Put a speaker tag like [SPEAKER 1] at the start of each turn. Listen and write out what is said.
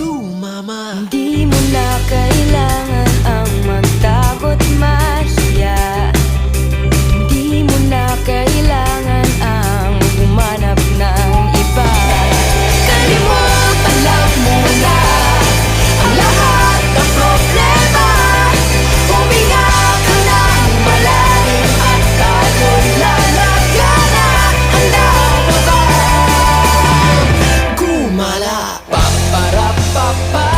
[SPEAKER 1] sumama.
[SPEAKER 2] Hindi mo na kailangan ang magtakot mahiya. Hindi mo na kailangan ang humanap ng iba. Kalimutan lang muna ang lahat ng problema. Huminga ka ng malalim at tayo'y lalagana. Handa ka ba?
[SPEAKER 1] Gumala.
[SPEAKER 2] Pa-para-pa-pa.